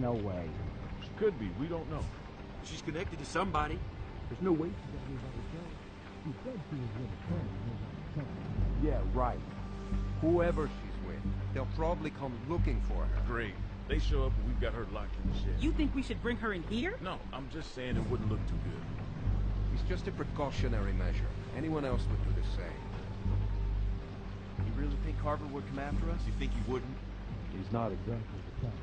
No way. She could be, we don't know. She's connected to somebody. There's no way she's got anybody killed. She said she was with a friend. Yeah, right. Whoever she's with, they'll probably come looking for her. Great. They show up and we've got her locked in the shed. You think we should bring her in here? No, I'm just saying it wouldn't look too good. It's just a precautionary measure. Anyone else would do the same. You really think Carver would come after us? You think he wouldn't? He's not exactly the type.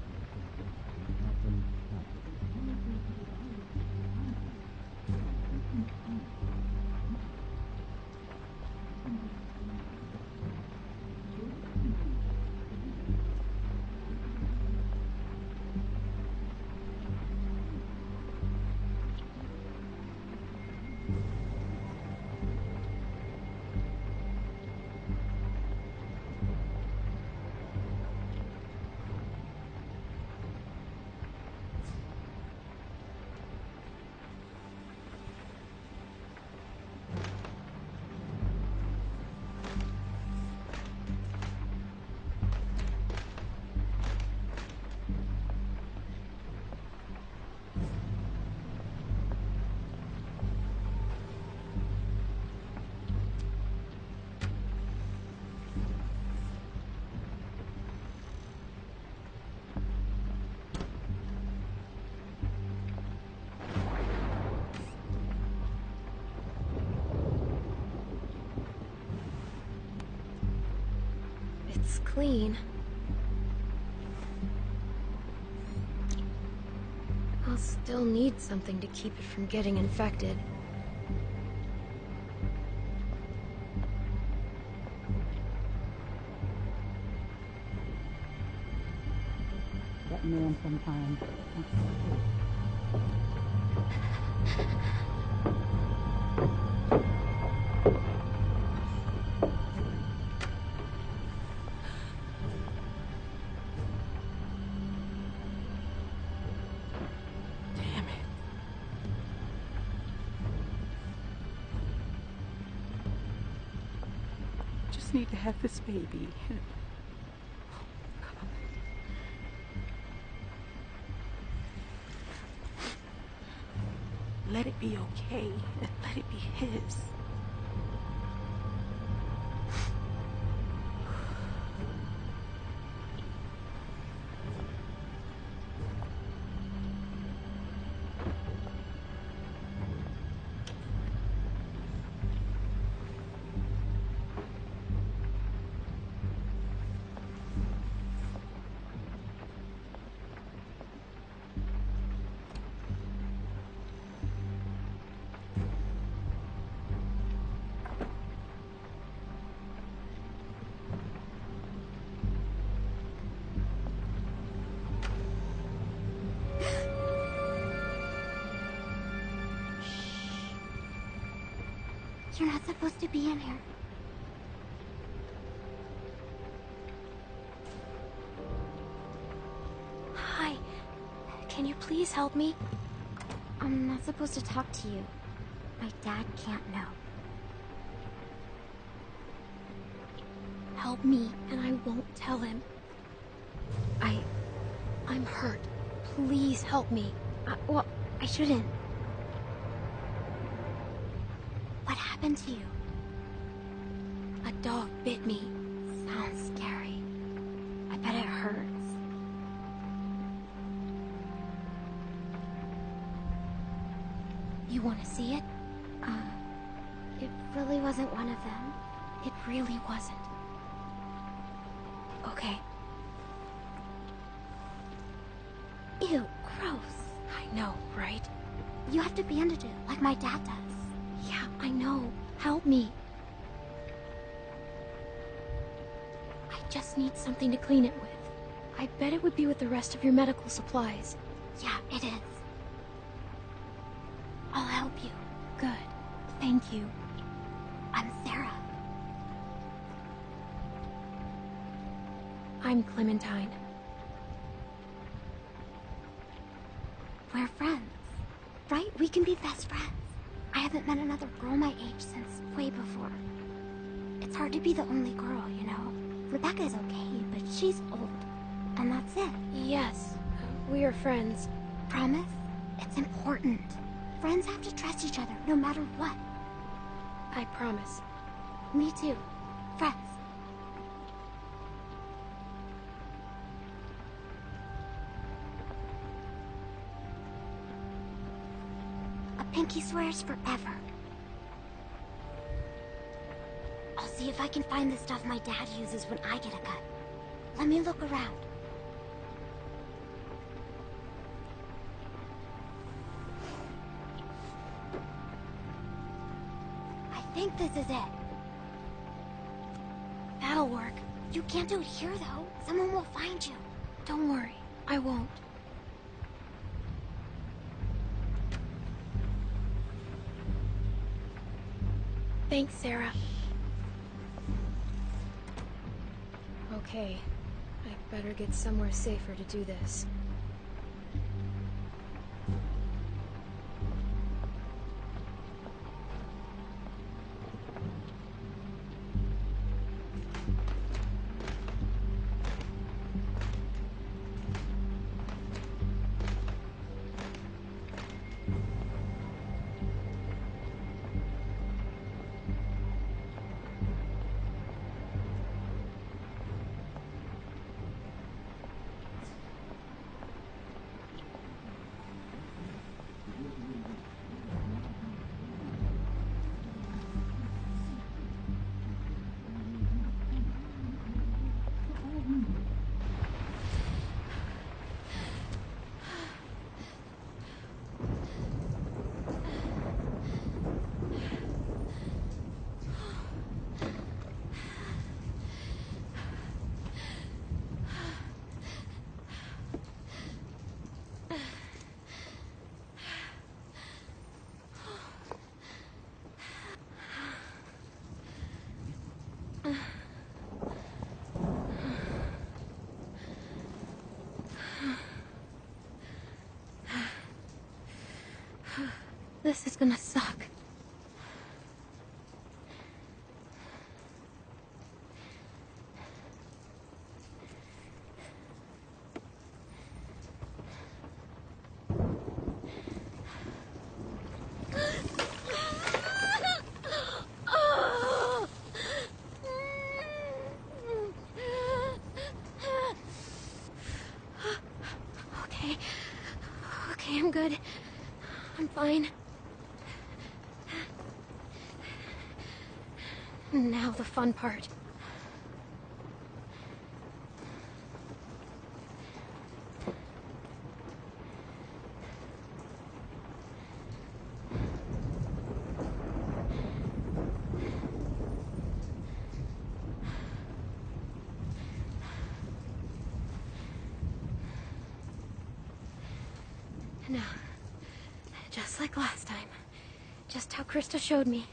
It's clean. I'll still need something to keep it from getting infected. That man sometimes. Need to have this baby. Let it be okay, and let it be his. You're not supposed to be in here. Hi. Can you please help me? I'm not supposed to talk to you. My dad can't know. Help me, and I won't tell him. I'm hurt. Please help me. Well, I shouldn't. What happened to you? A dog bit me. Sounds scary. I bet it hurts. You want to see it? It really wasn't one of them. It really wasn't. Okay. Ew, gross. I know, right? You have to bandage it, like my dad does. Yeah, I know. Help me. I just need something to clean it with. I bet it would be with the rest of your medical supplies. Yeah, it is. I'll help you. Good. Thank you. I'm Sarah. I'm Clementine. We're friends. Right? We can be best friends. I haven't met another girl my age since way before. It's hard to be the only girl, you know? Rebecca's okay, but she's old. And that's it. Yes. We are friends. Promise? It's important. Friends have to trust each other, no matter what. I promise. Me too. Friends. A pinky swears forever. I'll see if I can find the stuff my dad uses when I get a cut. Let me look around. I think this is it. That'll work. You can't do it here, though. Someone will find you. Don't worry. I won't. Thanks, Sarah. Okay. I better get somewhere safer to do this. This is gonna suck. Okay. Okay, I'm good. I'm fine. Now the fun part. Now, just like last time. Just how Krista showed me.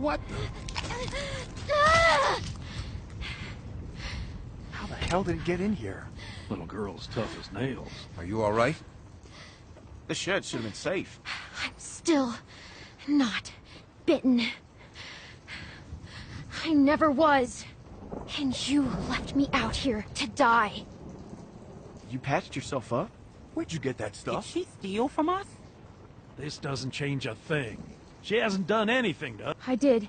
What the? How the hell did it get in here? Little girl's tough as nails. Are you all right? The shed should have been safe. I'm still not bitten. I never was. And you left me out here to die. You patched yourself up? Where'd you get that Did stuff? she steal from us? This doesn't change a thing. She hasn't done anything to... I did.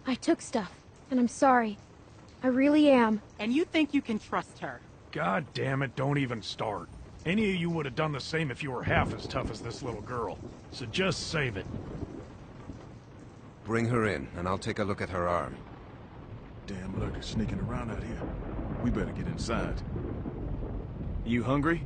I took stuff. And I'm sorry. I really am. And you think you can trust her? God damn it, don't even start. Any of you would have done the same if you were half as tough as this little girl. So just save it. Bring her in, and I'll take a look at her arm. Damn lurkers sneaking around out here. We better get inside. You hungry?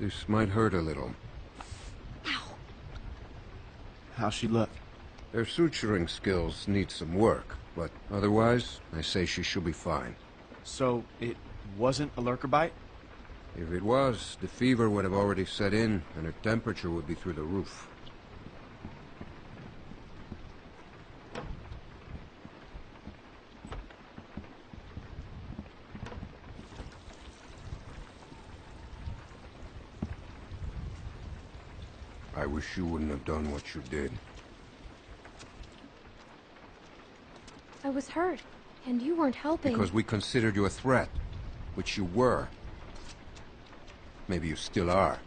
This might hurt a little. Ow. How's she look? Her suturing skills need some work, but otherwise, I say she should be fine. So, it wasn't a lurker bite? If it was, the fever would have already set in, and her temperature would be through the roof. I wish you wouldn't have done what you did. I was hurt. And you weren't helping. Because we considered you a threat, which you were. Maybe you still are.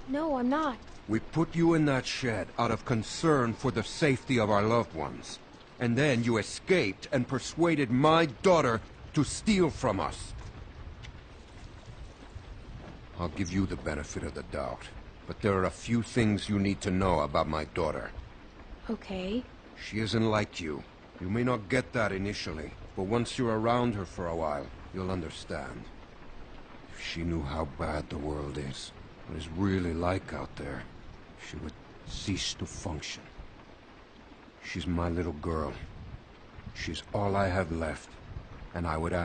No, I'm not. We put you in that shed out of concern for the safety of our loved ones. And then you escaped and persuaded my daughter to steal from us. I'll give you the benefit of the doubt. But there are a few things you need to know about my daughter. Okay. She isn't like you. You may not get that initially, but once you're around her for a while, you'll understand. If she knew how bad the world is, what it's really like out there, she would cease to function. She's my little girl. She's all I have left, and I would ask